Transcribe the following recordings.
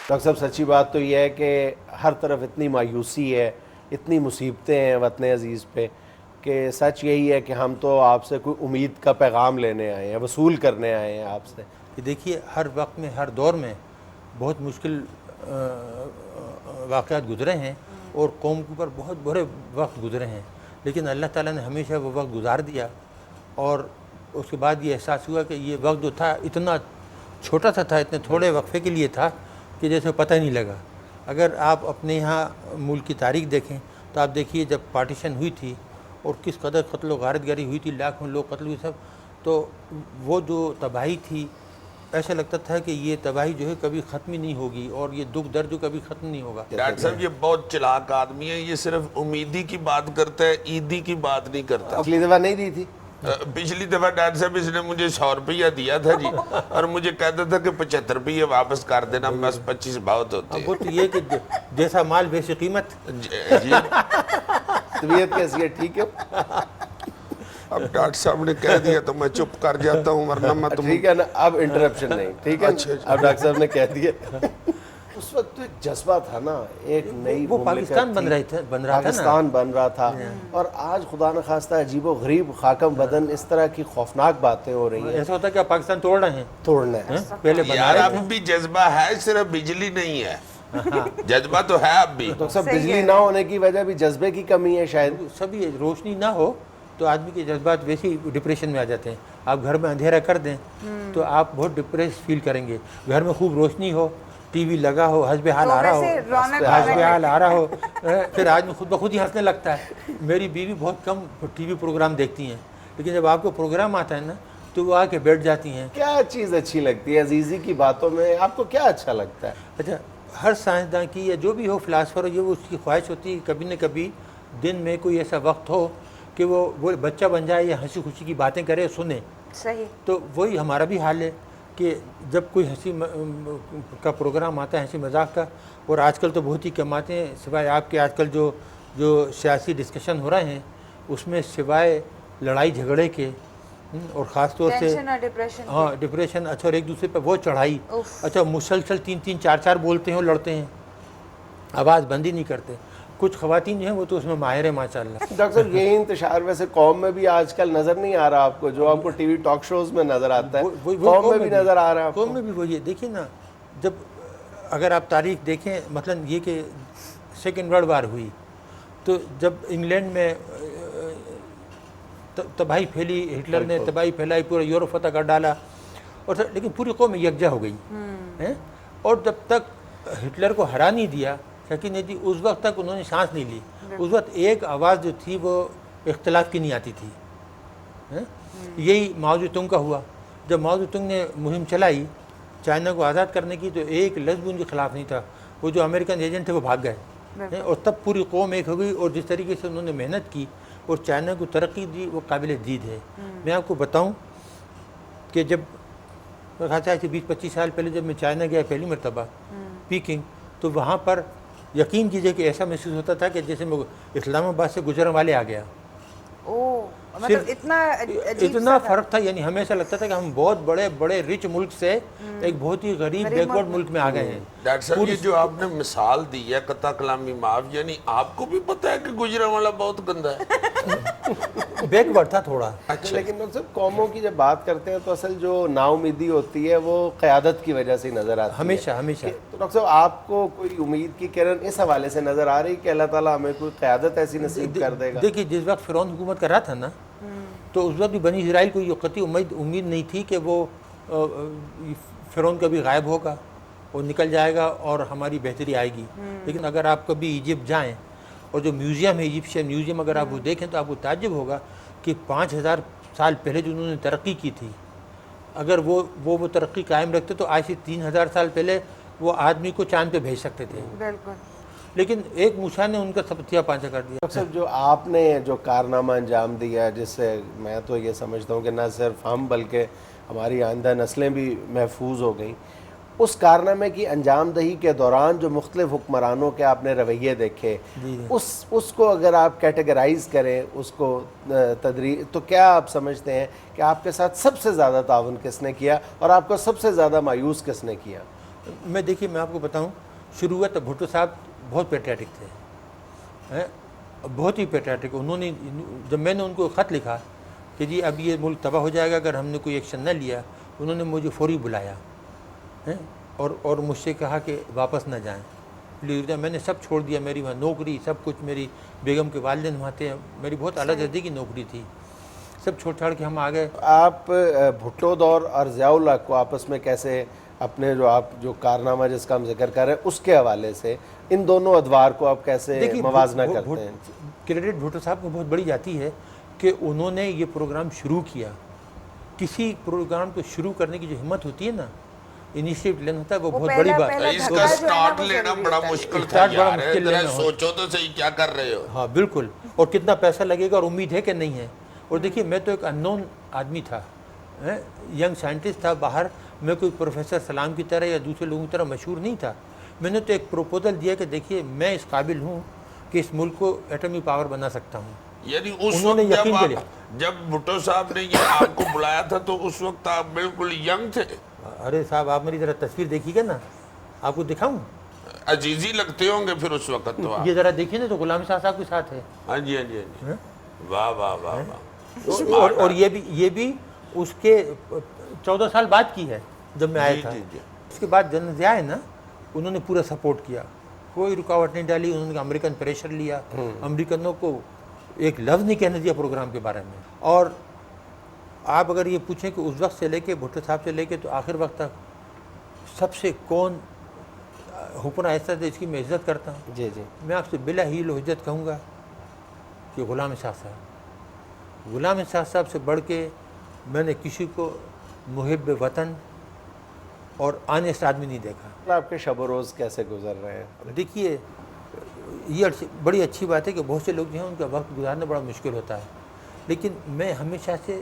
Doctor صاحب سچی بات تو یہ ہے کہ ہر طرف اتنی مایوسی ہے، اتنی مصیبتیں ہیں وطن عزیز پہ، کہ سچ یہی ہے کہ ہم تو آپ سے کوئی امید کا پیغام لینے آئے ہیں، وصول کرنے آئے ہیں آپ سے. کہ دیکھیے ہر وقت میں، ہر دور میں بہت مشکل واقعات گزرے ہیں اور قوم کے اوپر بہت برے وقت گزرے ہیں، لیکن اللہ تعالیٰ نے ہمیشہ وہ وقت گزار دیا، اور اس کے بعد یہ احساس ہوا کہ یہ وقت جو تھا اتنا چھوٹا سا تھا، اتنے تھوڑے وقفے کے لیے تھا کہ جیسے پتہ نہیں لگا. اگر آپ اپنے یہاں ملک کی تاریخ دیکھیں تو آپ دیکھیے جب پارٹیشن ہوئی تھی اور کس قدر قتل و غارت گری ہوئی تھی، لاکھوں لوگ قتل ہوئے سب، تو وہ جو تباہی تھی ایسا لگتا تھا کہ یہ تباہی جو ہے کبھی ختم ہی نہیں ہوگی، اور یہ دکھ درد جو کبھی ختم نہیں ہوگا. ڈاکٹر صاحب یہ بہت چلاک آدمی ہے، یہ صرف امیدی کی بات کرتا ہے، عیدی کی بات نہیں کرتا. پچھلی دفعہ نہیں دی تھی؟ پچھلی دفعہ ڈاکٹر صاحب اس نے مجھے 100 روپیہ دیا تھا جی، اور مجھے کہتا تھا کہ 75 روپیہ واپس کر دینا، بس 25 بہت ہوتے اب وہ تو یہ کہ جیسا مال ویسی قیمت. جی. طبیعت کیسی ہے؟ ٹھیک ہے؟ اب ڈاکٹر صاحب نے کہہ دیا تو میں چپ کر جاتا ہوں، ورنہ میں تم. ٹھیک ہے نا، اب انٹرپشن نہیں. ٹھیک ہے، اب ڈاکٹر صاحب نے کہہ دیا. اس وقت تو ایک جذبہ تھا نا، ایک نئی وہ پاکستان بن رہا تھا، پاکستان بن رہا تھا، اور آج خدا نخواستہ عجیب و غریب خاکم بدن اس طرح کی خوفناک باتیں ہو رہی ہیں. ایسا ہوتا ہے کہ آپ پاکستان توڑ رہے ہیں، توڑنا ہے. پہلے بنا یار رہے اب بھی جذبہ ہے، صرف بجلی نہیں ہے. جذبہ تو ہے اب بھی. ڈاکٹر صاحب بجلی نہ ہونے کی وجہ بھی جذبے کی کمی ہے شاید. سبھی روشنی نہ ہو تو آدمی کے جذبات ویسے ہی ڈپریشن میں آ جاتے ہیں. آپ گھر میں اندھیرا کر دیں تو آپ بہت ڈپریس فیل کریں گے. گھر میں خوب روشنی ہو، ٹی وی لگا ہو، حسب حال آ رہا ہو، حسب حال آ رہا ہو، پھر آدمی خود بخود ہی ہنسنے لگتا ہے. میری بیوی بہت کم ٹی وی پروگرام دیکھتی ہیں، لیکن جب آپ کو پروگرام آتا ہے نا تو وہ آ کے بیٹھ جاتی ہیں. کیا چیز اچھی لگتی ہے عزیزی کی باتوں میں؟ آپ کو کیا اچھا لگتا ہے؟ اچھا، ہر سائنسداں کی یا جو بھی ہو فلاسفر ہو، یہ وہ اس کی خواہش ہوتی ہے کہ کبھی نہ کبھی دن میں کوئی ایسا وقت ہو کہ وہ بچہ بن جائے یا ہنسی خوشی کی باتیں کرے، سنے. صحیح. تو وہی ہمارا بھی حال ہے کہ جب کوئی ہنسی کا پروگرام آتا ہے، ہنسی مذاق کا، اور آج کل تو بہت ہی کم آتے ہیں، سوائے آپ کے آج کل جو سیاسی ڈسکشن ہو رہے ہیں اس میں سوائے لڑائی جھگڑے کے، اور خاص طور سے ڈپریشن. اچھا، اور ایک دوسرے پہ وہ چڑھائی، اچھا مسلسل 3 4 بولتے ہیں اور لڑتے ہیں، آواز بند ہی نہیں کرتے. کچھ خواتین جو ہیں وہ تو اس میں ماہر ہیں ماشاء اللہ. ڈاکٹر صاحب یہی انتشار ویسے قوم میں بھی آج کل نظر نہیں آ رہا آپ کو، جو آپ کو ٹی وی ٹاک شوز میں نظر آتا ہے، قوم میں بھی نظر آ رہا ہے؟ قوم میں بھی وہی ہے. دیکھیے نا، جب اگر آپ تاریخ دیکھیں، مثلا یہ کہ سیکنڈ ورلڈ وار ہوئی تو جب انگلینڈ میں تباہی پھیلی، ہٹلر نے تباہی پھیلائی، پورا یورپ فتح کر ڈالا، اور لیکن پوری قوم یکجا ہو گئی. اور جب تک ہٹلر کو ہرا نہیں دیا شکی نہیں تھی، اس وقت تک انہوں نے سانس نہیں لی. اس وقت ایک آواز جو تھی وہ اختلاف کی نہیں آتی تھی. یہی ماؤ زے تونگ کا ہوا. جب ماؤ زے تونگ نے مہم چلائی چائنا کو آزاد کرنے کی تو ایک لفظ بھی ان کے خلاف نہیں تھا. وہ جو امریکن ایجنٹ تھے وہ بھاگ گئے، اور تب پوری قوم ایک ہو گئی. اور جس طریقے سے انہوں نے محنت کی اور چائنا کو ترقی دی، وہ قابل دید ہے. میں آپ کو بتاؤں کہ جب خاصا 20-25 سال پہلے جب میں چائنا گیا پہلی مرتبہ پیکنگ، تو وہاں پر یقین کیجئے کہ ایسا محسوس ہوتا تھا کہ جیسے میں اسلام آباد سے گجران والے آ گیا. مطلب اتنا فرق تھا. یعنی ہمیں ایسا لگتا تھا کہ ہم بہت بڑے رچ ملک سے ایک بہت ہی غریب بیکورڈ ملک میں آ گئے ہیں. ڈاکٹر صاحب یہ جو آپ نے مثال دی ہے قطع کلامی معاف، یعنی آپ کو بھی پتہ ہے کہ گجرانوالا بہت گندا ہے؟ بیکورڈ تھا تھوڑا. لیکن ڈاکٹر صاحب قوموں کی جب بات کرتے ہیں تو اصل جو نا امیدی ہوتی ہے وہ قیادت کی وجہ سے نظر آتی ہے ہمیشہ. تو ڈاکٹر صاحب آپ کو کوئی امید کی کرن اس حوالے سے نظر آ رہی کہ اللہ تعالیٰ ہمیں کوئی قیادت ایسی نصیب کر دے گا؟ دیکھیے، جس وقت فرعون حکومت کر رہا تھا نا، تو اس وقت بھی بنی اسرائیل کو یہ قطعی امید نہیں تھی کہ وہ فرعون کبھی غائب ہوگا اور نکل جائے گا اور ہماری بہتری آئے گی. لیکن اگر آپ کبھی ایجپٹ جائیں اور جو میوزیم ہے، ایجپشین میوزیم، اگر آپ وہ دیکھیں تو آپ کو تعجب ہوگا کہ 5000 سال پہلے جو انہوں نے ترقی کی تھی، اگر وہ ترقی قائم رکھتے تو آج سے 3000 سال پہلے وہ آدمی کو چاند پہ بھیج سکتے تھے. بالکل. لیکن ایک موسیٰ نے ان کا سبتیا پانچا کر دیا. ڈاکٹر صاحب جو آپ نے جو کارنامہ انجام دیا، جس سے میں تو یہ سمجھتا ہوں کہ نہ صرف ہم بلکہ ہماری آئندہ نسلیں بھی محفوظ ہو گئیں، اس کارنامے کی انجام دہی کے دوران جو مختلف حکمرانوں کے آپ نے رویے دیکھے، اس کو اگر آپ کیٹیگرائز کریں، اس کو تو کیا آپ سمجھتے ہیں کہ آپ کے ساتھ سب سے زیادہ تعاون کس نے کیا اور آپ کو سب سے زیادہ مایوس کس نے کیا؟ میں دیکھیے میں آپ کو بتاؤں، شروعات تو بھٹو صاحب بہت پیٹریٹک تھے، بہت ہی پیٹریٹک. انہوں نے جب میں نے ان کو خط لکھا کہ جی اب یہ ملک تباہ ہو جائے گا اگر ہم نے کوئی ایکشن نہ لیا، انہوں نے مجھے فوری بلایا اور مجھ سے کہا کہ واپس نہ جائیں. میں نے سب چھوڑ دیا، میری وہاں نوکری سب کچھ، میری بیگم کے والدین وہاں تھے، میری بہت اعلیٰ درجے کی نوکری تھی، سب چھوڑ چھاڑ کے ہم آ گئے. آپ بھٹو دور اور ضیاء الحق کو آپس میں کیسے اپنے جو کارنامہ جس کا ہم ذکر کر رہے ہیں اس کے حوالے سے ان دونوں ادوار کو آپ کیسے موازنہ کرتے ہیں؟ کریڈٹ بھٹو صاحب کو بہت بڑی جاتی ہے کہ انہوں نے یہ پروگرام شروع کیا. کسی پروگرام کو شروع کرنے کی جو ہمت ہوتی ہے نا، انیشیٹو لینا ہوتا ہے، وہ بہت بڑی بات ہے. اس کا سٹارٹ لینا بڑا مشکل تھا یار، ذرا سوچو تو صحیح کیا کر رہے ہو. ہاں بالکل، اور کتنا پیسہ لگے گا اور امید ہے کہ نہیں ہے. اور دیکھیے میں تو ایک ان نون آدمی تھا، ینگ سائنٹسٹ تھا باہر، میں کوئی پروفیسر سلام کی طرح یا دوسرے لوگوں کی طرح مشہور نہیں تھا. میں نے تو ایک پروپوزل دیا کہ دیکھیے میں اس قابل ہوں کہ اس ملک کو ایٹمی پاور بنا سکتا ہوں. یعنی اس انہوں نے یقین کر لیا. جب بھٹو صاحب نے یہ آپ کو بلایا تھا تو اس وقت آپ بالکل ینگ تھے. ارے صاحب آپ میری ذرا تصویر دیکھیے گا نا، آپ کو دکھاؤں؟ عزیزی لگتے ہوں گے پھر اس وقت تو آپ. یہ ذرا دیکھیے نا، تو غلام شاہ صاحب کے ساتھ ہے. ہاں جی ہاں جی ہاں جی. واہ واہ واہ واہ. اور یہ بھی اس کے 14 سال بعد کی ہے جب میں آیا تھا. اس کے بعد جنرل ضیاء ہے نا، انہوں نے پورا سپورٹ کیا، کوئی رکاوٹ نہیں ڈالی. انہوں نے امریکن پریشر لیا، امریکنوں کو ایک لفظ نہیں کہنے دیا پروگرام کے بارے میں. اور آپ اگر یہ پوچھیں کہ اس وقت سے لے کے بھٹو صاحب سے لے کے تو آخر وقت تک سب سے کون حکمراں ایسا تھا اس کی میں عزت کرتا ہوں، جی جی میں آپ سے بلا ہیل و حجت کہوں گا کہ غلام شاہ صاحب. غلام شاہ صاحب سے بڑھ کے میں نے کسی کو محب وطن اور آنےسٹ آدمی نہیں دیکھا. آپ کے شب و روز کیسے گزر رہے ہیں؟ دیکھیے یہ بڑی اچھی بات ہے کہ بہت سے لوگ جو ہیں ان کا وقت گزارنا بڑا مشکل ہوتا ہے، لیکن میں ہمیشہ سے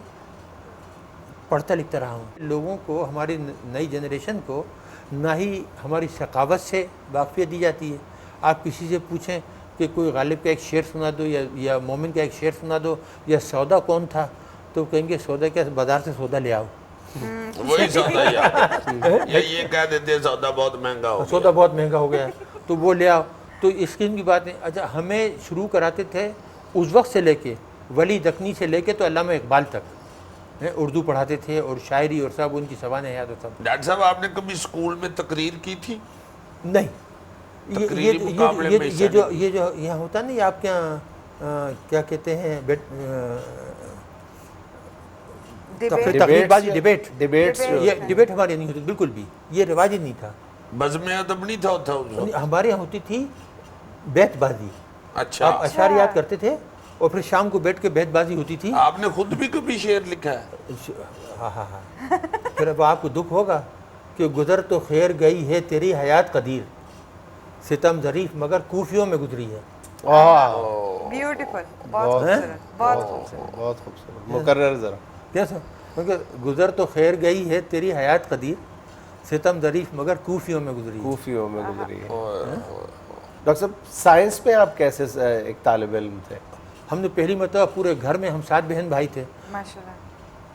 پڑھتا لکھتا رہا ہوں. لوگوں کو، ہماری نئی جنریشن کو نہ ہی ہماری ثقافت سے واقفیت دی جاتی ہے. آپ کسی سے پوچھیں کہ کوئی غالب کا ایک شعر سنا دو یا مومن کا ایک شعر سنا دو یا سودا کون تھا، تو کہیں گے سودا کیا، بازار سے سودا لے آؤ. وہی سودا یا یہ کہہ دیتے سودا بہت مہنگا ہو گیا. سودا بہت مہنگا ہو گیا تو وہ لے آؤ. تو اسکیم کی بات نہیں. اچھا ہمیں شروع کراتے تھے اس وقت سے لے کے ولی دکنی سے لے کے تو علامہ اقبال تک اردو پڑھاتے تھے، اور شاعری اور سب ان کی سوانح یاد ہوتا. ڈاکٹر صاحب آپ نے کبھی اسکول میں تقریر کی تھی؟ نہیں. یہ جو یہاں ہوتا ہے نا، یہ آپ کے یہاں کیا کہتے ہیں، تقریر بازی، ڈیبیٹ. یہ ڈیبیٹ ہمارے نہیں ہوتی بالکل بھی، یہ رواج ہی نہیں تھا. بزم ادب نہیں تھا ہمارے یہاں ہوتی تھی بیت بازی. اچھا، آپ اشعار یاد کرتے تھے اور پھر شام کو بیٹھ کے بیت بازی ہوتی تھی. آپ نے خود بھی کبھی شعر لکھا ہے؟ ہاں ہاں ہاں. پھر اب آپ کو دکھ ہوگا کہ گزر تو خیر گئی ہے تیری حیات قدیر، ستم ظریف مگر کوفیوں میں گزری ہے. بیوٹیفل، بہت خوبصورت، بہت خوبصورت، بہت خوبصورت. مقرر ذرا کیسا؟ مگر گزر تو خیر گئی ہے تیری حیات قدیر، ستم ظریف مگر کوفیوں میں گزری ہے. کوفیوں میں گزری ہے. ڈاکٹر صاحب سائنس میں آپ کیسے ایک طالب علم تھے؟ ہم نے پہلی مرتبہ پورے گھر میں، ہم 7 بہن بھائی تھے، ماشاءاللہ.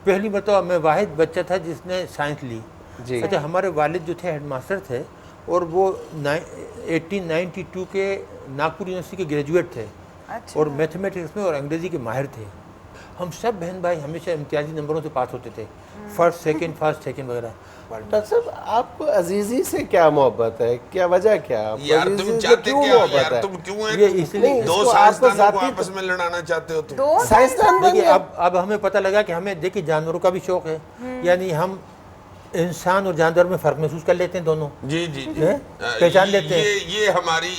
پہلی مرتبہ میں واحد بچہ تھا جس نے سائنس لی. جی. اچھا ہمارے والد جو تھے ہیڈ ماسٹر تھے، اور وہ 1892 کے ناگپور یونیورسٹی کے گریجویٹ تھے، اور میتھمیٹکس میں اور انگریزی کے ماہر تھے. ہم سب بہن بھائی ہمیشہ امتیازی نمبروں سے پاس ہوتے تھے، فرسٹ سیکنڈ وغیرہ. ڈاکٹر صاحب آپ کو عزیزی سے کیا محبت ہے؟ کیا وجہ کیا؟ یار تم چاہتے کیا ہو یار؟ تم کیوں ہیں دو سائنسدانوں کو آپس میں لڑانا چاہتے ہو؟ تم سائنسدان دیکھیے اب ہمیں پتہ لگا کہ ہمیں دیکھیے جانوروں کا بھی شوق ہے، یعنی ہم انسان اور جانور میں فرق محسوس کر لیتے ہیں دونوں. جی جی پہچان لیتے ہیں. یہ ہماری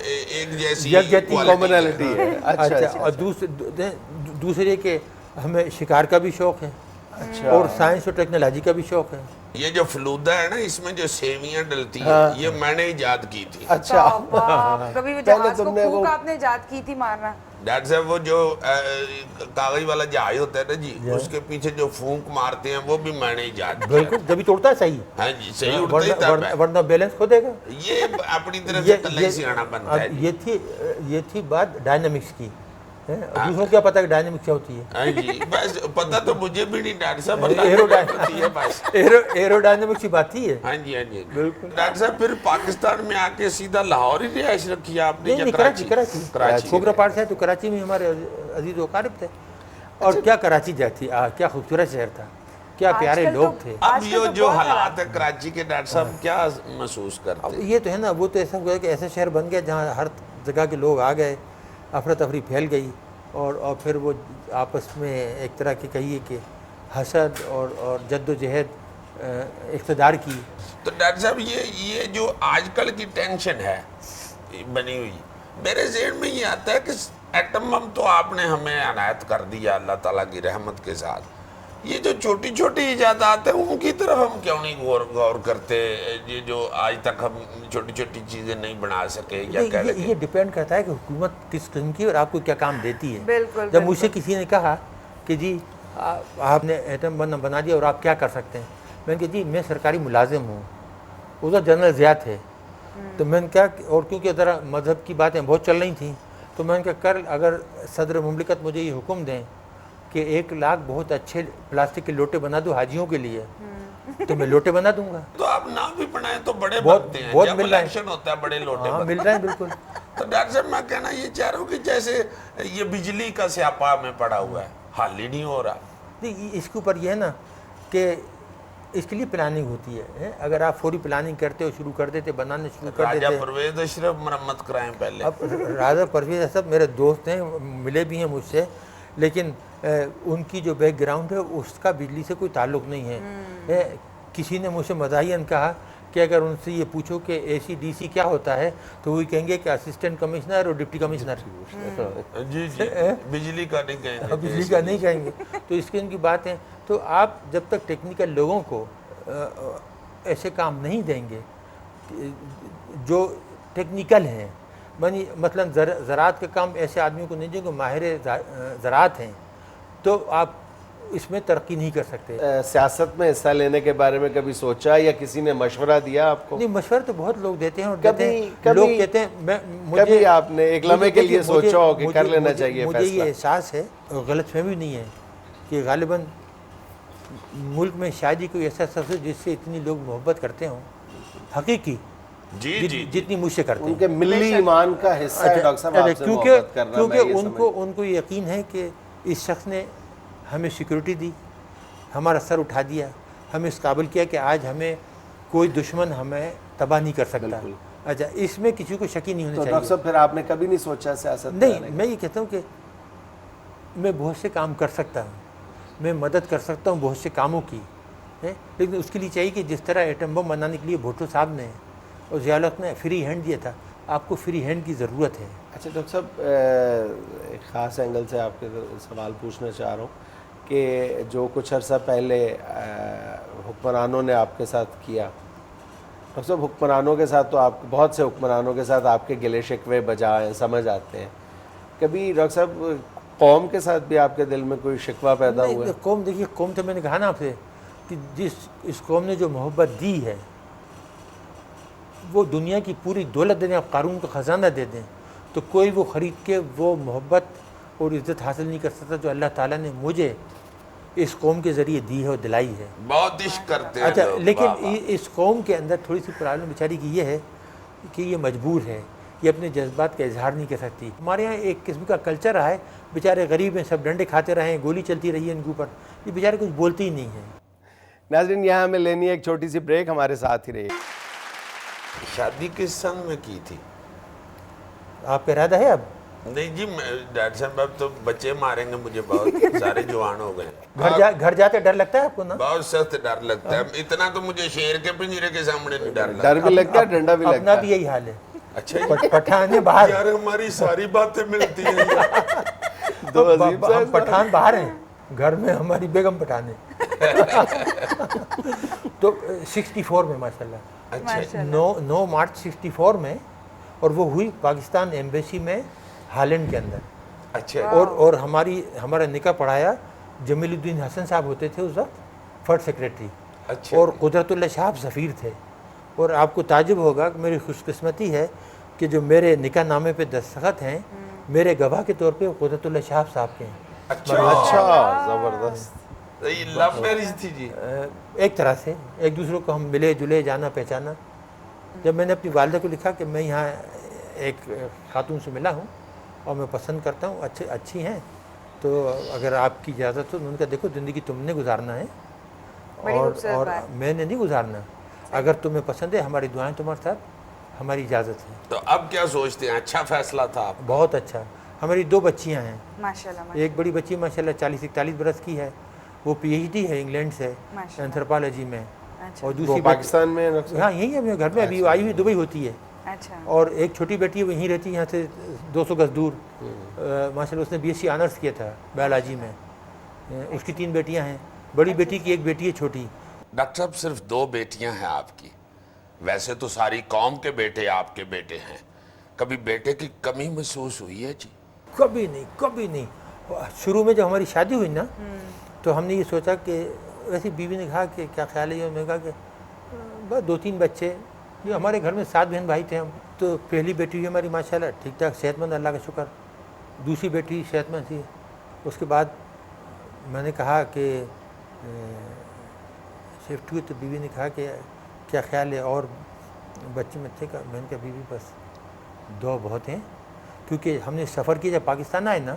ایک جیسی کامنالٹی ہے. اچھا. اور دوسرے کہ ہمیں شکار کا بھی شوق ہے، اور سائنس اور ٹیکنالوجی کا بھی شوق ہے. یہ جو فلودہ ہے نا، اس میں جو سیویاں ڈلتی ہیں، یہ میں نے ایجاد کی تھی. اچھا. کبھی وہ جہاز کو پھونک آپ نے ایجاد کی تھی مارنا؟ ڈاکٹر صاحب وہ جو کاغذ والا جہاز ہوتا ہے نا جی، اس کے پیچھے جو پھونک مارتے ہیں وہ بھی میں نے ایجاد کیا. بالکل، جبھی توڑتا ہے صحیح. ہاں جی صحیح اڑتا ہی تھا، ورنہ بیلنس کھو دے گا. یہ اپنی طرف سے کلے سیانا بنتا ہے. یہ تھی بات ڈائنامکس کی. دوسروں کیا پتا کہ ڈائنامکس کیا ہوتی ہے. ہاں جی بس پتہ تو مجھے بھی نہیں ڈاکٹر صاحب ایرو ڈائنامکس کی بات ہی ہے. ہاں جی ہاں جی بالکل. ڈاکٹر صاحب پھر پاکستان میں آ کے سیدھا لاہور ہی رہائش رکھی آپ نے یا کراچی چھوکرا پارٹ سے تو کراچی میں ہمارے عزیز و اقارب تھے. اور کیا کراچی جاتی کیا خوبصورت شہر تھا, کیا پیارے لوگ تھے. اب یہ جو حالات ہے کراچی کے ڈاکٹر صاحب کیا محسوس کرتے ہیں؟ یہ تو ہے نا, وہ تو ایسا ہوا کہ ایسا شہر بن گیا جہاں ہر جگہ کے لوگ آ گئے, افراتفری پھیل گئی, اور پھر وہ آپس میں ایک طرح کی کہیے کہ حسد اور جد و جہد اقتدار کی. تو ڈاکٹر صاحب یہ جو آج کل کی ٹینشن ہے بنی ہوئی, میرے ذہن میں یہ آتا ہے کہ ایٹم بم تو آپ نے ہمیں عنایت کر دیا اللہ تعالیٰ کی رحمت کے ساتھ, یہ جو چھوٹی چھوٹی ایجادات ہیں ان کی طرف ہم کیوں نہیں غور کرتے؟ یہ جو آج تک ہم چھوٹی چھوٹی چیزیں نہیں بنا سکے یا کہہ لیں یہ ڈیپینڈ کرتا ہے کہ حکومت کس قسم کی اور آپ کو کیا کام دیتی ہے. بالکل. جب مجھ سے کسی نے کہا کہ جی آپ نے ایٹم بم بنا دیا اور آپ کیا کر سکتے ہیں, میں نے کہا جی میں سرکاری ملازم ہوں, ادھر جنرل ضیاء تھے, تو میں نے کہا اور کیونکہ ذرا مذہب کی باتیں بہت چل رہی تھیں, تو میں نے کہا کل اگر صدر مملکت مجھے یہ حکم دیں کہ 1 لاکھ بہت اچھے پلاسٹک کے لوٹے بنا دو حاجیوں کے لیے, تو میں لوٹے بنا دوں گا. تو آپ نام بھی بنائیں تو بڑے بنتے ہیں, جب الیکشن ہوتا ہے بڑے لوٹے ہاں مل رہے ہیں بالکل. تو ڈاکٹر صاحب میں کہنا یہ چاہ رہا ہوں کہ جیسے یہ بجلی کا سیاپا میں پڑا ہوا ہے, حل ہی نہیں ہو رہا. نہیں اس کے اوپر یہ ہے نا کہ اس کے لیے پلاننگ ہوتی ہے. اگر آپ فوری پلاننگ کرتے ہو, شروع کر دیتے, بنانے شروع کر دیتے. راجہ پرویز اشرف مرمت کرائیں پہلے. اب راجہ پرویز اشرف میرے دوست ہیں, ملے بھی ہیں مجھ سے, لیکن ان کی جو بیک گراؤنڈ ہے اس کا بجلی سے کوئی تعلق نہیں ہے. کسی نے مجھ سے مزاحیاً کہا کہ اگر ان سے یہ پوچھو کہ اے سی ڈی سی کیا ہوتا ہے تو وہی کہیں گے کہ اسسٹنٹ کمشنر اور ڈپٹی کمشنر. جی جی بجلی کا نہیں کہیں گے, بجلی کا نہیں کہیں گے. تو اس کی ان کی بات ہے. تو آپ جب تک ٹیکنیکل لوگوں کو ایسے کام نہیں دیں گے جو ٹیکنیکل ہیں, مثلا زراعت کا کام ایسے آدمیوں کو نہیں دیں گے ماہر زراعت ہیں, تو آپ اس میں ترقی نہیں کر سکتے. سیاست میں حصہ لینے کے بارے میں کبھی سوچا یا کسی نے مشورہ دیا آپ کو؟ نہیں, مشورہ تو بہت لوگ دیتے ہیں, اور لوگ کہتے ہیں کبھی آپ نے ایک لمحے کے لیے سوچا ہو کہ کر لینا چاہیے فیصلہ؟ مجھے یہ احساس ہے, اور غلط فہمی نہیں ہے, کہ غالباً ملک میں شاید ہی کوئی ایسا شخص ہے جس سے اتنی لوگ محبت کرتے ہوں حقیقی, جتنی مجھ سے کرتے ہیں. ان کے ملی ایمان کا حصہ ہے ڈاکٹر صاحب آپ سے محبت کرنا. کیونکہ ان کو یقین ہے کہ اس شخص نے ہمیں سیکورٹی دی, ہمارا سر اٹھا دیا, ہمیں اس قابل کیا کہ آج ہمیں کوئی دشمن ہمیں تباہ نہیں کر سکتا. اچھا, اس میں کسی کو شکی نہیں ہونا چاہیے. ڈاکٹر صاحب پھر آپ نے کبھی نہیں سوچا سیاست؟ نہیں, میں یہ کہتا ہوں کہ میں بہت سے کام کر سکتا ہوں, میں مدد کر سکتا ہوں بہت سے کاموں کی, لیکن اس کے لیے چاہیے کہ جس طرح ایٹم بم بنانے کے لیے بھٹو صاحب نے اور ضیاء الحق نے فری ہینڈ دیا تھا, آپ کو فری ہینڈ کی ضرورت ہے. اچھا ڈاکٹر صاحب, ایک خاص اینگل سے آپ کے سوال پوچھنا چاہ رہا ہوں کہ جو کچھ عرصہ پہلے حکمرانوں نے آپ کے ساتھ کیا, ڈاکٹر صاحب حکمرانوں کے ساتھ تو آپ بہت سے حکمرانوں کے ساتھ آپ کے گلے شکوے بجا ہیں, سمجھ آتے ہیں. کبھی ڈاکٹر صاحب قوم کے ساتھ بھی آپ کے دل میں کوئی شکوہ پیدا ہوا ہے؟ قوم, دیکھیے قوم تو میں نے کہا نا آپ سے کہ اس قوم نے جو محبت دی ہے, وہ دنیا کی پوری دولت دے دیں, آپ قارون کا خزانہ دے دیں, تو کوئی وہ خرید کے وہ محبت اور عزت حاصل نہیں کر سکتا جو اللہ تعالیٰ نے مجھے اس قوم کے ذریعے دی ہے اور دلائی ہے. بہت عشق کرتے ہیں. اچھا, لیکن اس قوم کے اندر تھوڑی سی پرابلم بیچاری کی یہ ہے کہ یہ مجبور ہے, یہ اپنے جذبات کا اظہار نہیں کر سکتی. ہمارے یہاں ایک قسم کا کلچر رہا ہے, بیچارے غریب ہیں, سب ڈنڈے کھاتے رہے ہیں, گولی چلتی رہی ہے ان کے اوپر, یہ بیچارے کچھ بولتے ہی نہیں ہیں. ناظرین, یہاں ہمیں لینی ہے ایک چھوٹی سی بریک, ہمارے ساتھ ہی رہیے. شادی کس سن میں کی تھی؟ آپ کا ارادہ ہے اب؟ نہیں جی, ڈاکٹر صاحب اب تو بچے ماریں گے مجھے, بہت سارے جوان ہو گئے. گھر جاتے ڈر لگتا ہے آپ کو نا؟ بہت سخت ڈر لگتا ہے. اتنا تو مجھے شیر کے پنجرے کے سامنے نہیں ڈر لگتا. ڈر بھی لگتا ہے, ڈنڈا بھی لگتا ہے. اپنا بھی یہی حال ہے. اچھا, پٹھان باہر, یار ہماری ساری باتیں ملتی ہیں. ہم پٹھان باہر ہیں, گھر میں ہماری بیگم پٹھان ہے. تو 64 میں ماشاء اللہ, 9 مارچ 64 میں, اور وہ ہوئی پاکستان ایمبیسی میں ہالینڈ کے اندر. اچھا, اور ہمارا نکاح پڑھایا جمیل الدین حسن صاحب ہوتے تھے اس وقت فرسٹ سیکریٹری, اور قدرت اللہ صاحب سفیر تھے. اور آپ کو تعجب ہوگا کہ میری خوش قسمتی ہے کہ جو میرے نکاح نامے پہ دستخط ہیں میرے گواہ کے طور پہ قدرت اللہ شہاب صاحب کے ہیں. اچھا زبردست. یہ لو میرج تھی جی؟ ایک طرح سے ایک دوسرے کو ہم ملے جلے, جانا پہچانا. جب میں نے اپنی والدہ کو لکھا کہ میں یہاں ایک خاتون سے ملا ہوں اور میں پسند کرتا ہوں, اچھی ہیں, تو اگر آپ کی اجازت ہو. انہوں نے کہا دیکھو زندگی تم نے گزارنا ہے اور میں نے نہیں گزارنا. اگر تمہیں پسند ہے ہماری دعائیں تمہارے ساتھ, ہماری اجازت ہے. تو اب کیا سوچتے ہیں؟ اچھا فیصلہ تھا آپ کا. بہت اچھا. ہماری 2 بچیاں ہیں ماشاءاللہ. ایک بڑی بچی ماشاءاللہ 40-41 برس کی ہے, وہ پی ایچ ڈی ہے انگلینڈ سے اینتھروپالوجی میں, اور دوسری پاکستان میں ہاں یہیں ہے گھر میں, ابھی آئی ہوئی دبئی ہوتی ہے. اچھا. اور ایک چھوٹی بیٹی وہیں رہتی ہے یہاں سے 200 گز دور. ماشاءاللہ اس نے بی ایس سی آنرس کیا تھا بایولوجی میں. اس کی 3 بیٹیاں ہیں, بڑی بیٹی کی ایک بیٹی ہے چھوٹی. ڈاکٹر صاحب صرف 2 بیٹیاں ہیں آپ کی, ویسے تو ساری قوم کے بیٹے آپ کے بیٹے ہیں. کبھی بیٹے کی کمی محسوس ہوئی ہے جی؟ کبھی نہیں, کبھی نہیں. شروع میں جب ہماری شادی ہوئی نا تو ہم نے یہ سوچا کہ ویسے بیوی نے کہا کہ کیا خیال ہے, یہ میں نے کہا کہ بس 2-3 بچے. جو ہمارے گھر میں 7 بہن بھائی تھے ہم, تو پہلی بیٹی ہوئی ہماری ماشاءاللہ ٹھیک ٹھاک صحت مند, اللہ کا شکر. دوسری بیٹی صحت مند تھی. اس کے بعد میں نے کہا کہ شفٹ ہوئی تو بیوی نے کہا کہ کیا خیال ہے اور بچے میں تھے. میں نے کہا بیوی بس 2 بہت ہیں, کیونکہ ہم نے سفر کیا جب پاکستان آئے نا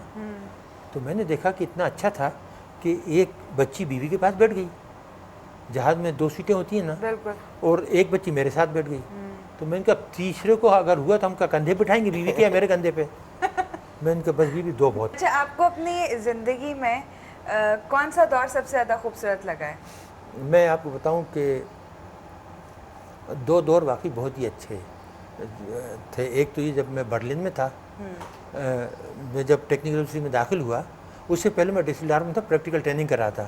تو میں نے دیکھا کہ اتنا اچھا تھا کہ ایک بچی بیوی کے پاس بیٹھ گئی. جہاز میں 2 سیٹیں ہوتی ہیں نا, اور ایک بچی میرے ساتھ بیٹھ گئی. تو میں نے کہا تیسرے کو اگر ہوا تو ہم کا کندھے بٹھائیں گے بیوی کے یا میرے کندھے پہ. میں نے کہا بس بیوی 2 بہت. اچھا, آپ کو اپنی زندگی میں کون سا دور سب سے زیادہ خوبصورت لگا ہے؟ میں آپ کو بتاؤں کہ 2 دور واقعی بہت ہی اچھے تھے. ایک تو یہ جب میں برلن میں تھا, میں جب ٹیکنیکل یونیورسٹی میں داخل ہوا, اس سے پہلے میں ڈسلڈار میں تھا, پریکٹیکل ٹریننگ کر رہا تھا.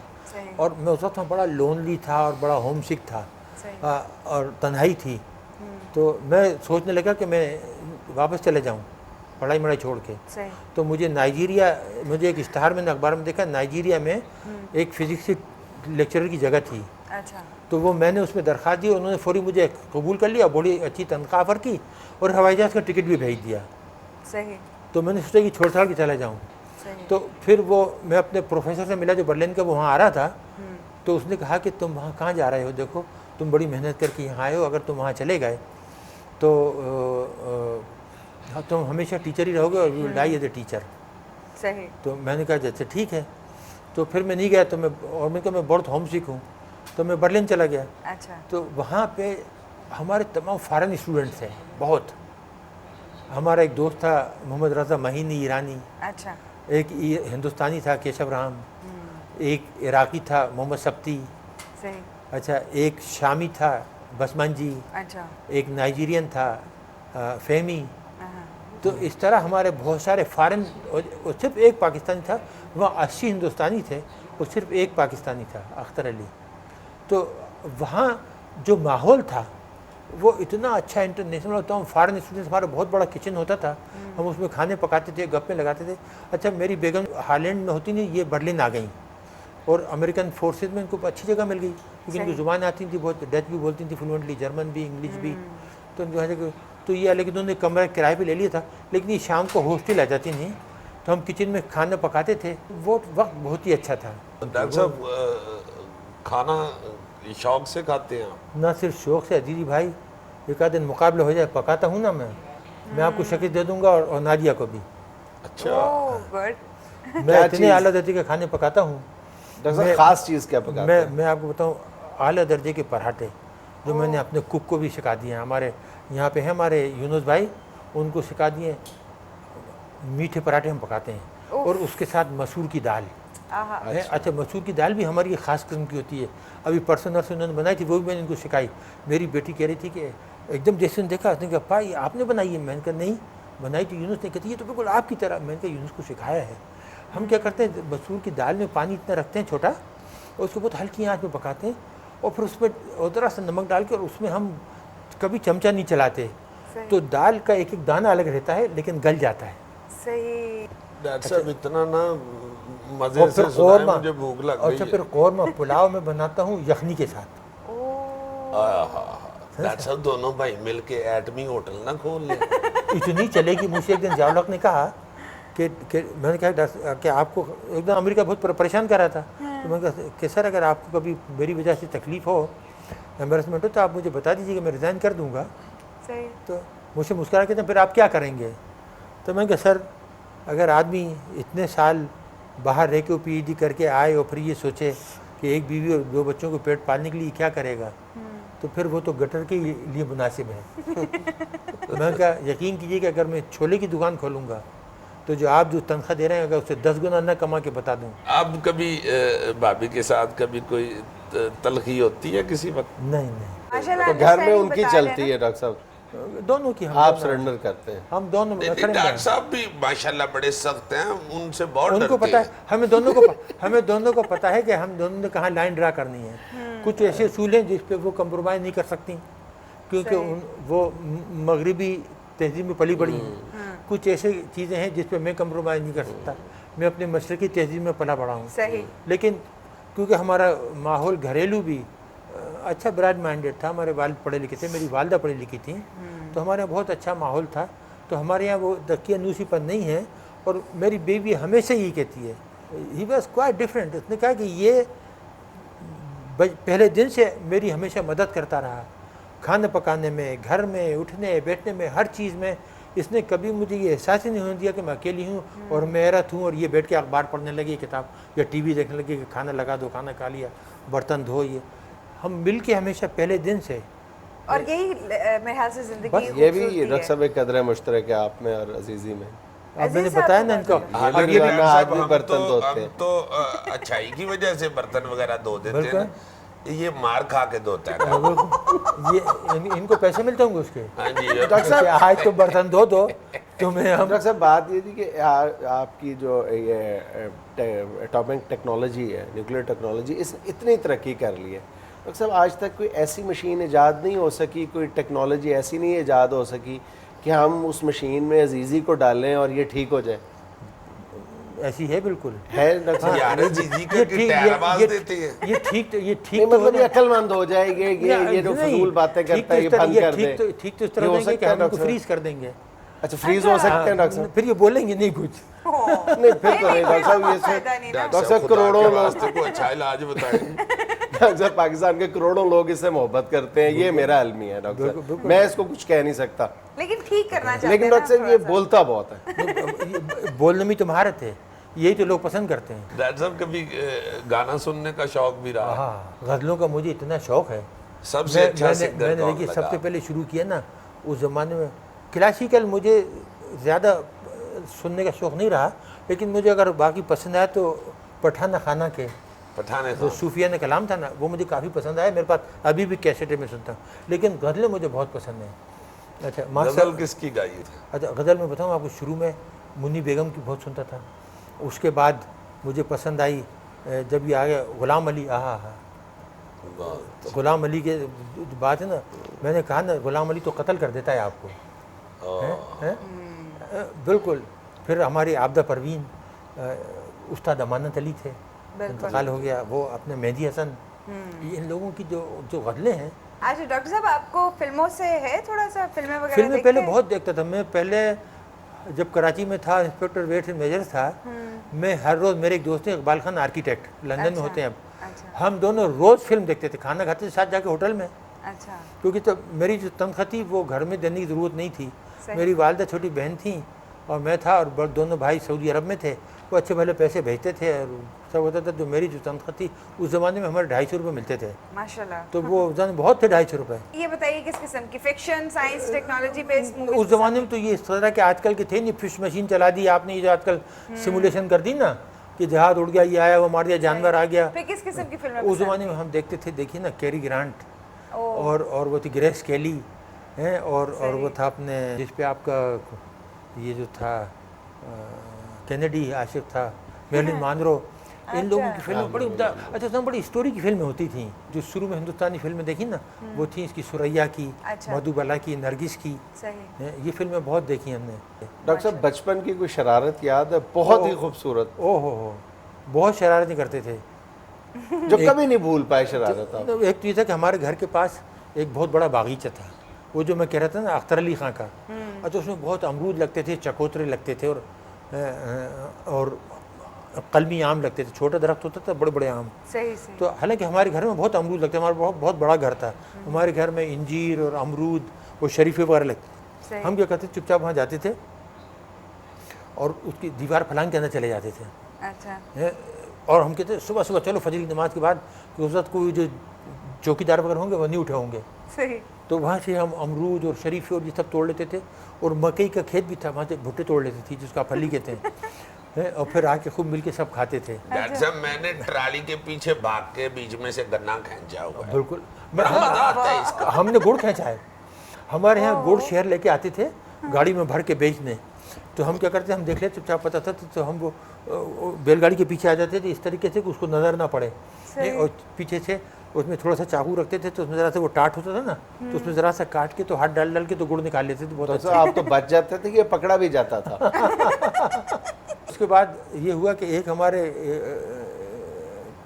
اور میں اس وقت بڑا لونلی تھا اور بڑا ہوم سک تھا اور تنہائی تھی. تو میں سوچنے لگا کہ میں واپس چلے جاؤں پڑھائی مڑائی چھوڑ کے. تو مجھے مجھے ایک اشتہار میں نے اخبار میں دیکھا, نائجیریا میں ایک فزکس لیکچرر کی جگہ تھی. تو وہ میں نے اس میں درخواست دی, انہوں نے فوری مجھے قبول کر لیا, بڑی اچھی تنخواہ آفر کی اور ہوائی جہاز کا ٹکٹ بھی بھیج دیا. تو میں نے سوچا کہ چھوڑ چھاڑ کے چلا جاؤں. تو پھر وہ میں اپنے پروفیسر سے ملا جو برلن کا, وہ وہاں آ رہا تھا. تو اس نے کہا کہ تم وہاں کہاں جا رہے ہو, دیکھو تم بڑی محنت کر کے یہاں آئے ہو, اگر تم وہاں چلے گئے تو تم ہمیشہ ٹیچر ہی رہو گے اور you will dye as a teacher. تو میں نے کہا جیسے ٹھیک ہے. تو پھر میں نہیں گیا, تو میں کہا میں بہت ہوم سک ہوں, تو میں برلن چلا گیا. تو وہاں پہ ہمارے تمام فارن اسٹوڈنٹس ہیں بہت. ہمارا ایک دوست تھا محمد رضا مہینی ایرانی, ایک ہندوستانی تھا کیشو رام, ایک عراقی تھا محمد سبتی, اچھا ایک شامی تھا بسمان جی, ایک نائجیرین تھا فہمی. تو اس طرح ہمارے بہت سارے فارن, اور صرف ایک پاکستانی تھا. وہاں 80 ہندوستانی تھے اور صرف ایک پاکستانی تھا, اختر علی. تو وہاں جو ماحول تھا وہ اتنا اچھا انٹرنیشنل ہوتا ہوں. فارن اسٹوڈنٹس, ہمارا بہت بڑا کچن ہوتا تھا, ہم اس میں کھانے پکاتے تھے, گپیں لگاتے تھے. اچھا میری بیگم ہالینڈ میں ہوتی نہیں, یہ برلن آ گئیں اور امریکن فورسز میں ان کو اچھی جگہ مل گئی, کیونکہ ان کی زبان آتی تھی, بہت ڈچ بھی بولتی تھی فلوئنٹلی, جرمن بھی, انگلش بھی. تو ان کو تو یہ لیکن انہوں نے کمرہ کرائے پہ لے لیا تھا, لیکن یہ شام کو ہاسٹل آ جاتی نہیں, تو ہم کچن میں کھانا پکاتے تھے. وہ وقت بہت ہی اچھا تھا. ڈاکٹر صاحب کھانا شوق سے کھاتے ہیں آپ؟ نہ صرف شوق سے عزیزی بھائی, ایک آدھ دن مقابلہ ہو جائے, پکاتا ہوں نا میں آپ کو شکست دے دوں گا اور نادیہ کو بھی. اچھا, میں اتنے اعلیٰ درجے کے کھانے پکاتا ہوں. خاص چیز کیا پکاتے ہیں؟ میں آپ کو بتاؤں, اعلیٰ درجے کے پراٹھے جو میں نے اپنے کوک کو بھی سکھا دیے ہیں. ہمارے یہاں پہ ہیں ہمارے یونس بھائی, ان کو سکھا دیے. میٹھے پراٹھے ہم پکاتے ہیں, اور اس کے ساتھ مسور کی دال. اچھا مسور کی دال بھی ہماری خاص قسم کی ہوتی ہے. ابھی پرسوں نرسوں انہوں نے بنائی تھی, وہ بھی میں نے ان کو سکھائی. میری بیٹی کہہ رہی تھی کہ ایک دم جیسے دیکھا, اس نے کہا بھائی آپ نے بنائی ہے؟ میں نے کہا نہیں, بنائی تو یونس نے. کہتی یہ تو بالکل آپ کی طرح. میں نے کہا یونس کو سکھایا ہے. ہم کیا کرتے ہیں, مسور کی دال میں پانی اتنا رکھتے ہیں چھوٹا, اور اس کو بہت ہلکی آنچ میں پکاتے ہیں, اور پھر اس میں ذرا سا نمک ڈال کے, اور اس میں ہم کبھی چمچہ نہیں چلاتے, تو دال کا ایک ایک دانہ الگ رہتا ہے لیکن گل جاتا ہے. ڈاکٹر صاحب اتنا نا مزے سے سنائے, مجھے بھوک لگ گئی. اچھا پھر قورمہ پلاؤ میں بناتا ہوں یخنی کے ساتھ. ڈاکٹر صاحب دونوں بھائی مل کے ایٹمی ہوٹل نہ کھول لیں. اتنی چلے گی. مجھ سے ایک دن جاولق نے کہا کہ میں نے کہا کہ آپ کو ایک دم امریکہ بہت پریشان کر رہا تھا، تو میں نے کہا کہ سر اگر آپ کو کبھی میری وجہ سے تکلیف ہو، ایمبیرسمنٹ ہو، تو آپ مجھے بتا دیجیے کہ میں ریزائن کر دوں گا. صحیح. تو مجھ سے مسکرا کے پھر آپ کیا کریں گے؟ تو میں نے کہا سر اگر آدمی اتنے سال باہر رہ کے پی ایچ ڈی کر کے آئے اور پھر یہ سوچے کہ ایک بیوی اور 2 بچوں کو پیٹ پالنے کے لیے کیا کرے گا، تو پھر وہ تو گٹر کے لیے مناسب ہے. میں نے کہا یقین کیجیے کہ اگر میں چھولے کی دکان کھولوں گا تو جو آپ جو تنخواہ دے رہے ہیں اگر اسے 10 گنا نہ کما کے بتا دوں. اب کبھی بھابھی کے ساتھ کبھی کوئی تلخی ہوتی ہے کسی وقت؟ نہیں ماشاءاللہ تو گھر میں ان کی چلتی ہے ڈاکٹر صاحب، دونوں کی آپ سرنڈر کرتے ہیں؟ ہم دونوں ڈاکٹر صاحب بھی ماشاءاللہ بڑے سخت ہیں، ان سے بہت ان کو ڈرتے پتہ ہیں. ہے ہمیں دونوں کو پتہ ہے کہ ہم دونوں نے کہاں لائن ڈرا کرنی ہے. کچھ ایسے اصول ہیں جس پہ وہ کمپرومائز نہیں کر سکتی کیونکہ وہ مغربی تہذیب میں پلی بڑی ہیں. کچھ ایسے چیزیں ہیں جس پہ میں کمپرومائز نہیں کر سکتا، میں اپنے مشرقی تہذیب میں پلا بڑا ہوں. صحیح. لیکن کیونکہ ہمارا ماحول گھریلو بھی اچھا براڈ مائنڈیڈ تھا، ہمارے والد پڑھے لکھے تھے، میری والدہ پڑھی لکھی تھیں، تو ہمارے یہاں بہت اچھا ماحول تھا. تو ہمارے یہاں وہ دکیہ نوسی پن نہیں ہے. اور میری بیوی ہمیشہ یہی کہتی ہے، ہی واز کوائٹ ڈفرینٹ. اس نے کہا کہ یہ پہلے دن سے میری ہمیشہ مدد کرتا رہا، کھانا پکانے میں، گھر میں، اٹھنے بیٹھنے میں، ہر چیز میں. اس نے کبھی مجھے یہ احساس ہی نہیں ہونے دیا کہ میں اکیلی ہوں اور میں حیرت ہوں اور یہ بیٹھ کے اخبار پڑھنے لگی، کتاب یا ٹی وی دیکھنے لگی کہ کھانا لگا دو، کھانا کھا لیا، برتن دھو. یہ ہم مل کے ہمیشہ پہلے دن سے. اور یہی میرے خیال سے زندگی بس یہ بھی ڈاکٹر صاحب ایک قدر مشترک ہے آپ میں اور عزیزی میں. اب میں نے بتایا نا ان کو. یہ بھی آج بھی برتن دھوتے ہم ہیں. تو اچھائی کی وجہ سے برتن وغیرہ دھو دیتے ہیں، یہ مار کھا کے دھوتا ہے. یہ ان کو پیسے ملتے ہوں گے اس کے. ہاں جی ڈاکٹر صاحب آج تو برتن دھو دو تمہیں. ہم ڈاکٹر صاحب بات یہ تھی کہ آپ کی جو یہ ایٹامک ٹیکنالوجی ہے، نیوکلیئر ٹیکنالوجی، اس اتنی ترقی کر لی ہے. ڈاکٹر صاحب آج تک کوئی ایسی مشین ایجاد نہیں ہو سکی، کوئی ٹیکنالوجی ایسی نہیں ایجاد ہو سکی کہ ہم اس مشین میں عزیزی کو ڈالیں اور یہ ٹھیک ہو جائے. ایسی ہے بالکل ہے ڈاکٹر صاحب؟ یار جی کی ٹیر آواز دیتی ہے. یہ ٹھیک نہیں مطلب یہ عقل مند ہو جائے گی، یہ جو فضول باتیں کرتا ہے یہ بند کر دے. ٹھیک تو اس طرح دیں گے کہ ہم ان کو فریز کر دیں گے. اچھا فریز ہو سکتے ہیں ڈاکٹر صاحب؟ پھر یہ بولیں گے نہیں کچھ. نہیں پھر تو نہیں ڈاکٹر صاحب. یہ ڈاکٹر صاحب کروڑوں لوگ کو اچھا علاج بتائیں. ڈاکٹر صاحب پاکستان کے کروڑوں لوگ اس سے محبت کرتے ہیں، یہ میرا علمی ہے ڈاکٹر صاحب. میں اس کو کچھ کہہ نہیں سکتا، لیکن ٹھیک کرنا چاہتے ہیں. لیکن ڈاکٹر صاحب یہ بولتا بہت ہے. بولنے میں تو مہارت ہے، یہی تو لوگ پسند کرتے ہیں. ڈاکٹر صاحب کبھی گانا سننے کا شوق بھی رہا؟ ہاں غزلوں کا مجھے اتنا شوق ہے. سب سے اچھا میں سنگر نے کون دیکھیے لگا؟ سب سے پہلے شروع کیا نا اس زمانے میں کلاسیکل مجھے زیادہ سننے کا شوق نہیں رہا، لیکن مجھے اگر باقی پسند آیا تو پٹھانہ خانہ کے پٹھان جو صوفیانہ کلام تھا نا وہ مجھے کافی پسند آیا. میرے پاس ابھی بھی کیسٹیں میں سنتا ہوں، لیکن غزلیں مجھے بہت پسند ہیں. اچھا غزل کس کی گائی تھی؟ اچھا غزل میں بتاؤں آپ کو، شروع میں منی بیگم کی بہت سنتا تھا. اس کے بعد مجھے پسند آئی جب یہ آ گیا غلام علی. غلام علی کے بات ہے نا، میں نے کہا نا غلام علی تو قتل کر دیتا ہے آپ کو. بالکل. پھر ہماری عابدہ پروین، استاد امانت علی تھے، انتقال ہو گیا. وہ اپنے مہدی حسن، ان لوگوں کی جو غزلیں ہیں. اچھا ڈاکٹر صاحب آپ کو فلموں سے ہے تھوڑا سا، فلمیں وغیرہ فلمیں پہلے بہت دیکھتا تھا. میں پہلے جب کراچی میں تھا، انسپیکٹر ویٹ میجر تھا، میں ہر روز، میرے ایک دوست ہیں اقبال خان آرکیٹیکٹ، لندن میں ہوتے ہیں اب، ہم دونوں روز فلم دیکھتے تھے، کھانا کھاتے تھے ساتھ جا کے ہوٹل میں. اچھا. کیونکہ تو میری جو تنخواہ تھی وہ گھر میں دینے کی ضرورت نہیں تھی. میری والدہ چھوٹی بہن تھیں اور میں تھا، اور دونوں بھائی سعودی عرب میں تھے. وہ اچھے بھلے پیسے بھیجتے تھے اور سب ہوتا تھا. جو میری جو تنخواہ تھی اس زمانے میں ہمارے 250 روپے ملتے تھے. ماشاءاللہ. تو وہ زمانے بہت تھے 250 روپے. یہ بتائیے کس قسم کی fiction, science, technology based movies? اس زمانے میں تو یہ اس طرح کے آج کل کے تھے نہیں. فش مشین چلا دی آپ نے، یہ جو آج کل سیمولیشن کر دی نا کہ جہاز اڑ گیا، یہ آیا وہ مار دیا، جانور آ گیا. پھر کس قسم کی فلمیں اس زمانے میں ہم دیکھتے تھے، دیکھیے نا کیری گرانٹ، اور وہ تھی گریس کیلی ہیں، اور وہ تھا اپنے جس پہ آپ کا یہ جو تھا کینیڈی عاشق تھا، میرلن مانرو. ان لوگوں کی فلمیں بڑی عمدہ. اچھا اس میں بڑی اسٹوری کی فلمیں ہوتی تھیں جو شروع میں ہندوستانی فلمیں دیکھی نا، وہ تھیں اس کی سریا کی، مدھوبالا کی، نرگس کی. یہ فلمیں بہت دیکھی ہم نے. ڈاکٹر صاحب بچپن کی کوئی شرارت یاد ہے؟ بہت ہی خوبصورت. او ہو بہت شرارتیں کرتے تھے جو کبھی نہیں بھول پائے شرارت آپ؟ ایک تو یہ تھا کہ ہمارے گھر کے پاس ایک بہت بڑا باغیچہ تھا، وہ جو میں کہہ رہا تھا نا اختر علی خان کا. اچھا اس میں بہت امرود لگتے تھے، چکوترے لگتے تھے، اور اور قلمی آم لگتے تھے, چھوٹا درخت ہوتا تھا, بڑے بڑے آم. صحیح صحیح. تو حالانکہ ہمارے گھر میں بہت امرود لگتے, ہمارا بہت بڑا گھر تھا, ہمارے گھر میں انجیر اور امرود اور شریفے وغیرہ لگتے. صحیح. ہم کیا کرتے چپ چاپ وہاں جاتے تھے اور اس کی دیوار پھلانگ کے اندر چلے جاتے تھے. اچھا. اور ہم کہتے صبح صبح چلو فجر کی نماز کے بعد, کہ اس وقت کوئی جو چوکیدار وغیرہ ہوں گے وہ نہیں اٹھے ہوں گے. صحیح. تو وہاں سے ہم امرود اور شریفے اور یہ سب توڑ لیتے تھے, اور مکئی کا کھیت بھی تھا, وہاں سے بھٹے توڑ لیتے تھے جس کو آپ پھلی کہتے ہیں, اور پھر آ کے خوب مل کے سب کھاتے تھے. ڈاکٹر صاحب میں نے ٹرالی کے پیچھے بھاگ کے بیچ میں سے گنا کھینچا ہوا ہے. بالکل, بڑا مزہ آتا ہے اس کا. ہم نے گڑ کھینچا ہے. ہمارے یہاں گڑ شہر لے کے آتے تھے گاڑی میں بھر کے بیچنے. تو ہم کیا کرتے ہم دیکھ لیتے چپ چاپ پتہ تھا تو ہم وہ بیل گاڑی کے پیچھے آ جاتے تھے اس طریقے سے کہ اس کو نظر نہ پڑے, اور پیچھے سے اس میں تھوڑا سا چاقو رکھتے تھے, تو اس میں ذرا سا وہ ٹاٹ ہوتا تھا نا, تو اس میں ذرا سا کاٹ کے تو ہاتھ ڈال کے تو گڑ نکال لیتے تھے. بہت اچھا. آپ تو بچ جاتے تھے کہ پکڑا بھی جاتا تھا. اس کے بعد یہ ہوا کہ ایک ہمارے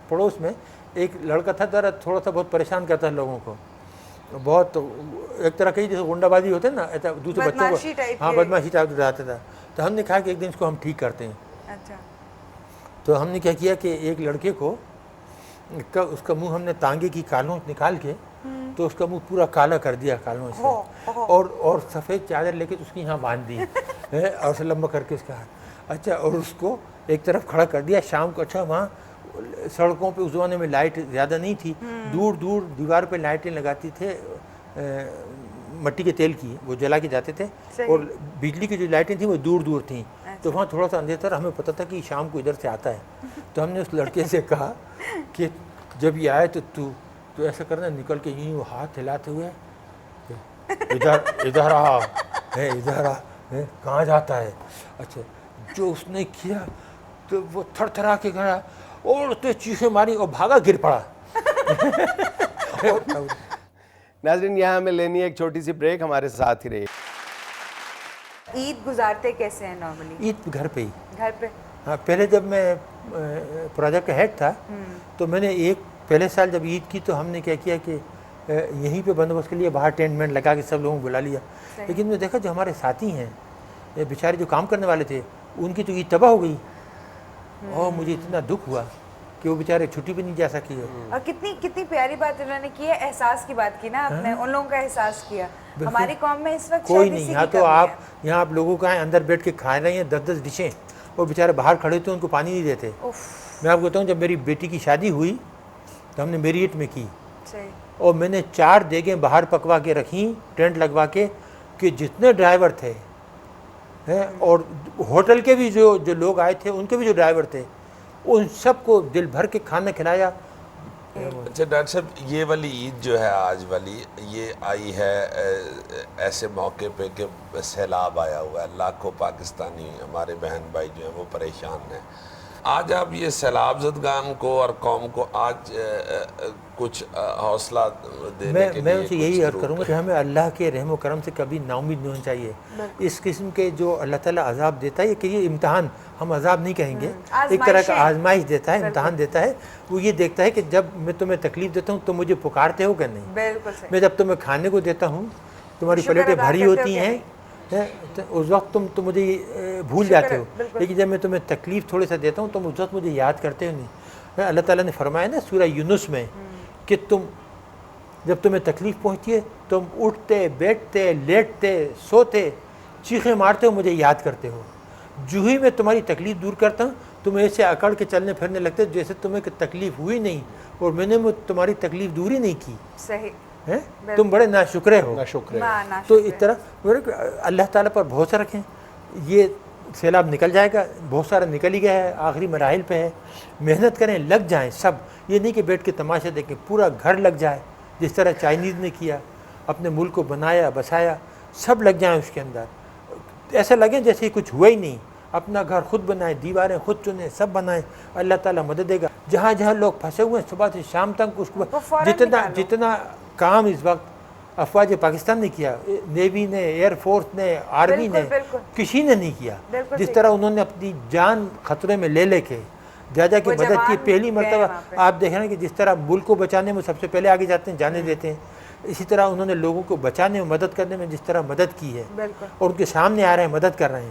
پڑوس میں ایک لڑکا تھا, ذرا تھوڑا سا بہت پریشان کرتا ہے لوگوں کو, بہت ایک طرح کی جیسے غنڈہ بازی ہوتے ہیں نا, ایسا دوسرے بچوں کو, ہاں بدماشی ٹائپ ڈراتا تھا. تو ہم نے کہا کہ ایک دن اس کو ہم ٹھیک کرتے ہیں. اچھا. تو ہم نے کیا کیا کہ ایک لڑکے کو اس کا منہ ہم نے تانگے کی کالوں نکال کے, تو اس کا منہ پورا کالا کر دیا کالوں سے, اور سفید چادر لے کے اس کی یہاں باندھ دی, اور اسے لمبا کر کے اس کا ہاتھ. اچھا, اور اس کو ایک طرف کھڑا کر دیا شام کو. اچھا, وہاں سڑکوں پہ اس زمانے میں لائٹ زیادہ نہیں تھی, دور دور دیوار پہ لائٹیں لگاتی تھے مٹی کے تیل کی, وہ جلا کے جاتے تھے, اور بجلی کی جو لائٹیں تھیں وہ دور دور تھیں. تو وہاں تھوڑا سا اندھیرا تھا, ہمیں پتہ تھا کہ شام کو ادھر سے آتا ہے. تو ہم نے اس لڑکے سے کہا کہ جب یہ آئے تو ایسا کرنا, نکل کے یوں ہاتھ ہلاتے ہوئے ادھر آ, ادھر آ, کہاں جاتا ہے. اچھا, جو اس نے کیا تو وہ تھر تھرا کے گیا اور اس نے چیخیں ماری اور بھاگا, گر پڑا. ناظرین, یہاں ہمیں لینی ہے ایک چھوٹی سی بریک, ہمارے ساتھ ہی رہیے. عید گزارتے کیسے ہیں نارملی؟ عید گھر پہ ہی. گھر پہ. ہاں, پہلے جب میں پروجیکٹ کا ہیڈ تھا تو میں نے پہلے سال جب عید کی تو ہم نے کیا کیا کہ یہیں پہ بندوبست کے لیے باہر ٹینٹ مینٹ لگا کے سب لوگوں کو بلا لیا. لیکن میں دیکھا جو ہمارے ساتھی ہیں بیچارے جو کام کرنے والے تھے, ان کی تو عید تباہ ہو گئی, اور مجھے اتنا دکھ ہوا کہ وہ بیچارے چھٹی پہ نہیں جا سکی. اور کتنی پیاری بات انہوں نے کی ہے, احساس کی بات کی نا آپ نے, ان لوگوں کا احساس کیا. ہماری قوم میں اس وقت کوئی نہیں. یہاں آپ لوگوں کا اندر بیٹھ کے کھا رہے ہیں 10 ڈشیں, اور بیچارے باہر کھڑے ہوتے ہیں, ان کو پانی نہیں دیتے. میں آپ کو کہتا ہوں, جب میری بیٹی کی شادی ہوئی تو ہم نے میریٹ میں کی, اور میں نے 4 دیگیں باہر پکوا کے رکھیں ٹینٹ لگوا کے, کہ جتنے ڈرائیور تھے اور ہوٹل کے بھی جو لوگ آئے تھے ان کے بھی جو ڈرائیور تھے, ان سب کو دل بھر کے کھانا کھلایا. اچھا ڈاکٹر صاحب, یہ والی عید جو ہے آج والی, یہ آئی ہے ایسے موقع پہ کہ سیلاب آیا ہوا ہے, لاکھوں پاکستانی ہمارے بہن بھائی جو ہیں وہ پریشان ہیں. آج آپ یہ سیلاب زدگان کو اور قوم کو آج کچھ حوصلہ دینے کے لیے میں اسے یہی عرض کروں گا کہ ہمیں اللہ کے رحم و کرم سے کبھی نا امید نہیں ہونا چاہیے. اس قسم کے جو اللہ تعالیٰ عذاب دیتا ہے, کہ یہ امتحان, ہم عذاب نہیں کہیں گے, ایک طرح کا آزمائش دیتا ہے, امتحان دیتا ہے. وہ یہ دیکھتا ہے کہ جب میں تمہیں تکلیف دیتا ہوں تو مجھے پکارتے ہو کہ نہیں. میں جب تمہیں کھانے کو دیتا ہوں, تمہاری پلیٹیں بھری ہوتی ہیں, اس وقت تم مجھے بھول جاتے ہو, لیکن جب میں تمہیں تکلیف تھوڑے سا دیتا ہوں تم اس وقت مجھے یاد کرتے ہو نہیں. اللہ تعالیٰ نے فرمایا نا سورہ یونس میں کہ جب تمہیں تکلیف پہنچتی ہے تم اٹھتے, بیٹھتے, لیٹتے, سوتے, چیخیں مارتے ہو, مجھے یاد کرتے ہو. جو ہی میں تمہاری تکلیف دور کرتا ہوں تم ایسے اکڑ کے چلنے پھرنے لگتے جیسے تمہیں تکلیف ہوئی نہیں, اور میں نے تمہاری تکلیف دور ہی نہیں کی. صحیح. تم بڑے ناشکرے ہو. تو اس طرح اللہ تعالیٰ پر بھروسہ رکھیں. یہ سیلاب نکل جائے گا, بہت سارا نکل ہی گیا ہے, آخری مراحل پہ ہے. محنت کریں, لگ جائیں سب. یہ نہیں کہ بیٹھ کے تماشا دیکھیں, پورا گھر لگ جائے جس طرح چائنیز نے کیا, اپنے ملک کو بنایا بسایا, سب لگ جائیں اس کے اندر. ایسا لگیں جیسے کچھ ہوا ہی نہیں. اپنا گھر خود بنائیں, دیواریں خود چنیں, سب بنائیں, اللہ تعالیٰ مدد دے گا. جہاں جہاں لوگ پھنسے ہوئے ہیں صبح سے شام تک اس کو جتنا کام اس وقت افواج پاکستان نے کیا, نیوی نے, ایئر فورس نے, آرمی نے, کسی نے نہیں کیا. جس طرح انہوں نے اپنی جان خطرے میں لے کے جا کے مدد کی. پہلی مرتبہ آپ دیکھ رہے ہیں کہ جس طرح ملک کو بچانے میں سب سے پہلے آگے جاتے ہیں, جانے دیتے ہیں, اسی طرح انہوں نے لوگوں کو بچانے میں مدد کرنے میں جس طرح مدد کی ہے, اور ان کے سامنے آ رہے ہیں, مدد کر رہے ہیں.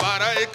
12-1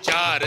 4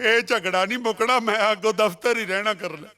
ਇਹ ਝਗੜਾ ਨਹੀਂ ਮੁਕਣਾ, ਮੈਂ ਅੱਗੋਂ ਦਫ਼ਤਰ ਹੀ ਰਹਿਣਾ ਕਰ ਲੈ।